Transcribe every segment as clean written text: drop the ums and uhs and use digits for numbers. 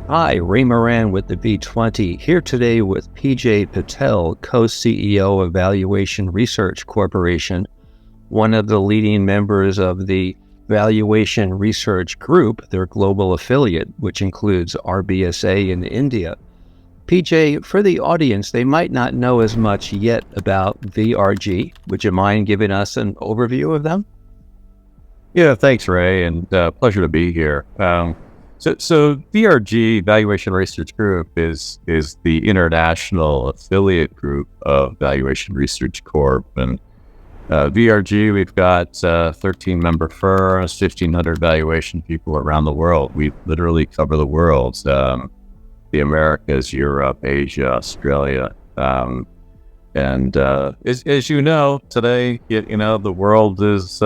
Hi, Raymond Moran with the V20, here today with PJ Patel, co-CEO of Valuation Research Corporation, one of the leading members of the Valuation Research Group, their global affiliate, which includes RBSA in India. PJ, for the audience, they might not know as much yet about VRG. Would you mind giving us an overview of them? Yeah, thanks, Ray, and pleasure to be here. So VRG, Valuation Research Group, is the international affiliate group of Valuation Research Corp. And VRG, we've got 13 member firms, 1,500 valuation people around the world. We literally cover the world, the Americas, Europe, Asia, Australia. And as you know, today, the world is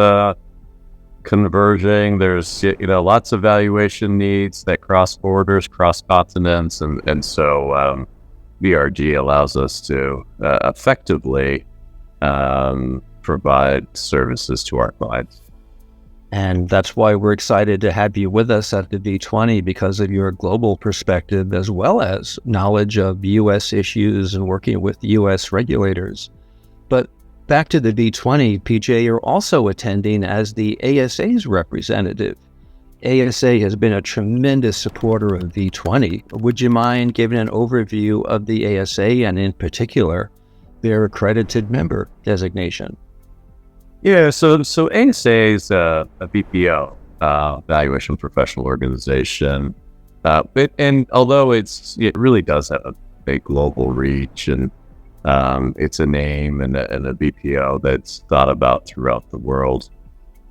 converging. There's lots of valuation needs that cross borders, cross continents, and so VRG allows us to effectively provide services to our clients. And that's why we're excited to have you with us at the V20 because of your global perspective as well as knowledge of U.S. issues and working with U.S. regulators. But back to the V20, PJ, you're also attending as the ASA's representative. ASA has been a tremendous supporter of V20. Would you mind giving an overview of the ASA and in particular, their accredited member designation? Yeah, so ASA is a BPO, Valuation Professional Organization. And although it really does have a big global reach and it's a name and a BPO that's thought about throughout the world.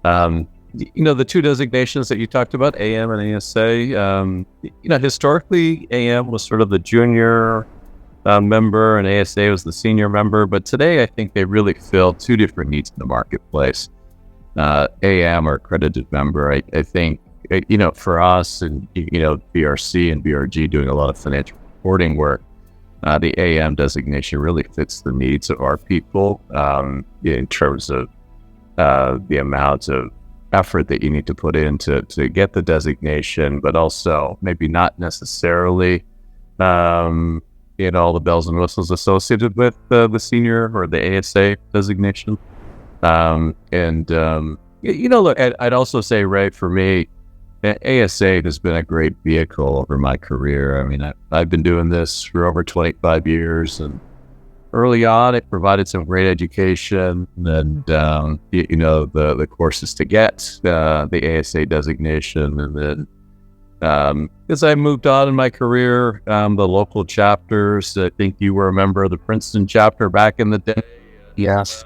The two designations that you talked about, AM and ASA, historically AM was sort of the junior member and ASA was the senior member. But today I think they really fill two different needs in the marketplace. AM or accredited member, I think, for us and, BRC and BRG doing a lot of financial reporting work, the AM designation really fits the needs of our people in terms of the amount of effort that you need to put in to get the designation, but also maybe not necessarily all the bells and whistles associated with the senior or the ASA designation. Look, I'd also say, Ray, for me, ASA has been a great vehicle over my career. I mean, I've been doing this for over 25 years, and early on, it provided some great education and, the courses to get the ASA dezegration. And then as I moved on in my career, the local chapters, I think you were a member of the Princeton chapter back in the day. Yes.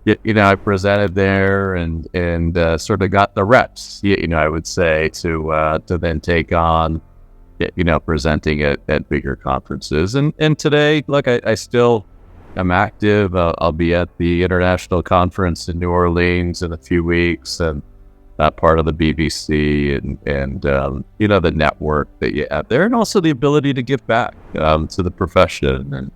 I presented there and sort of got the reps, I would say, to then take on, presenting at bigger conferences. And today, look, I still am active. I'll be at the international conference in New Orleans in a few weeks and part of the BBC and the network that you have there, and also the ability to give back to the profession. And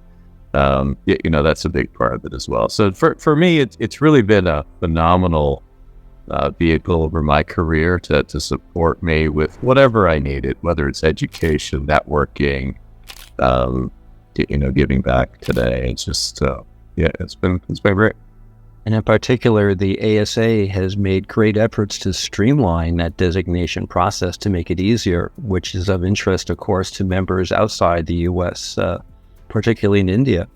that's a big part of it as well. So for me, it's really been a phenomenal vehicle over my career to support me with whatever I needed, whether it's education, networking, giving back today. It's just, it's been great. And in particular, the ASA has made great efforts to streamline that designation process to make it easier, which is of interest, of course, to members outside the U.S., particularly in India.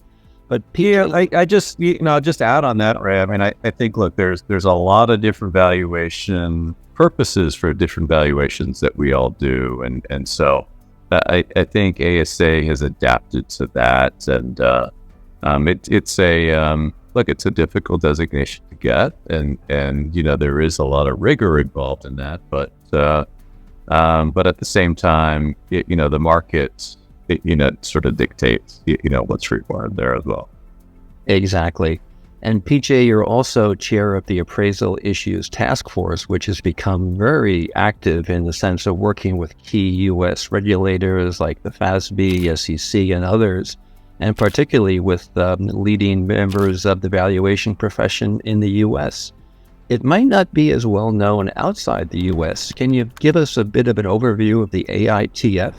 But I just, I'll just add on that, Ray. I mean, I think, look, there's a lot of different valuation purposes for different valuations that we all do. And so I think ASA has adapted to that. And it's a difficult designation to get. And there is a lot of rigor involved in that. But at the same time, the market, sort of dictates, what's required there as well. Exactly. And PJ, you're also chair of the Appraisal Issues Task Force, which has become very active in the sense of working with key U.S. regulators like the FASB, SEC, and others, and particularly with leading members of the valuation profession in the U.S. it might not be as well known outside the US. Can you give us a bit of an overview of the AITF?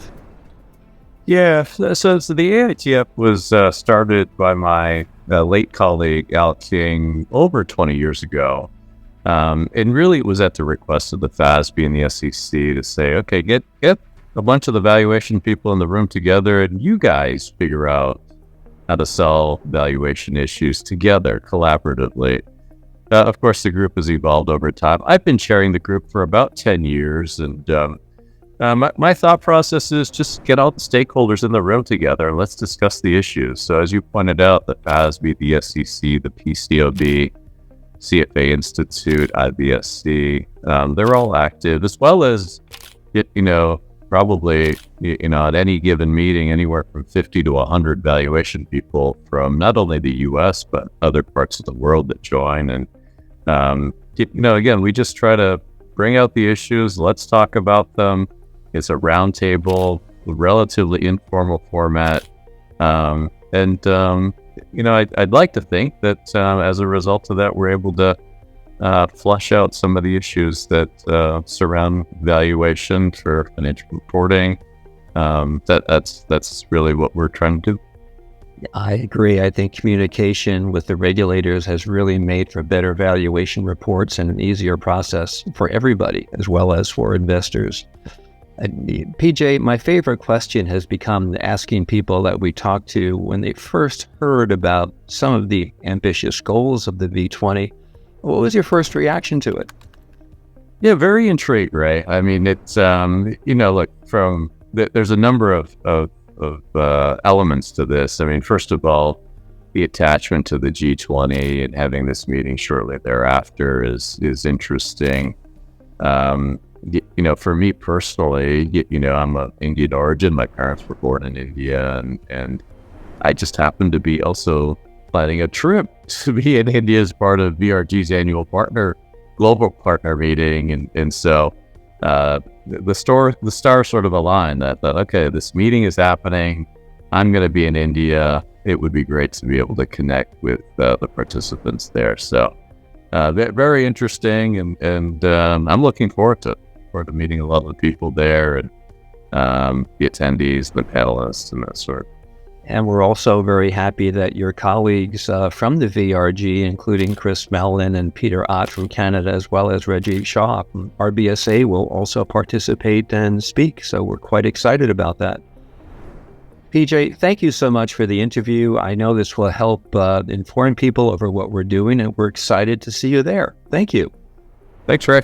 Yeah, so the AITF was started by my late colleague Al King over 20 years ago. And really it was at the request of the FASB and the SEC to say, okay, get a bunch of the valuation people in the room together and you guys figure out how to solve valuation issues together collaboratively. Of course, the group has evolved over time. I've been chairing the group for about 10 years, and my thought process is just get all the stakeholders in the room together and let's discuss the issues. So as you pointed out, the FASB, the SEC, the PCOB, CFA Institute, IBSC, they're all active, as well as, probably, at any given meeting, anywhere from 50 to 100 valuation people from not only the US, but other parts of the world that join. And, again, we just try to bring out the issues. Let's talk about them. It's a roundtable, relatively informal format. I'd like to think that as a result of that, we're able to flush out some of the issues that surround valuation for financial reporting. That's really what we're trying to do. I agree. I think communication with the regulators has really made for better valuation reports and an easier process for everybody, as well as for investors. PJ, my favorite question has become asking people that we talk to when they first heard about some of the ambitious goals of the V20. What was your first reaction to it? Yeah, very intrigued, Ray. I mean, it's, look, there's a number of elements to this. I mean, first of all, the attachment to the G20 and having this meeting shortly thereafter is interesting. For me personally, I'm of Indian origin. My parents were born in India, and I just happened to be also planning a trip to be in India as part of VRG's annual global partner meeting. And so the stars sort of aligned that okay, this meeting is happening. I'm going to be in India. It would be great to be able to connect with the participants there. So very interesting, and I'm looking forward to meeting a lot of the people there and the attendees, the panelists, and that sort. And we're also very happy that your colleagues from the VRG, including Chris Mellon and Peter Ott from Canada, as well as Rajiv Shah from RBSA, will also participate and speak. So we're quite excited about that. PJ, thank you so much for the interview. I know this will help inform people over what we're doing, and we're excited to see you there. Thank you. Thanks, Ray.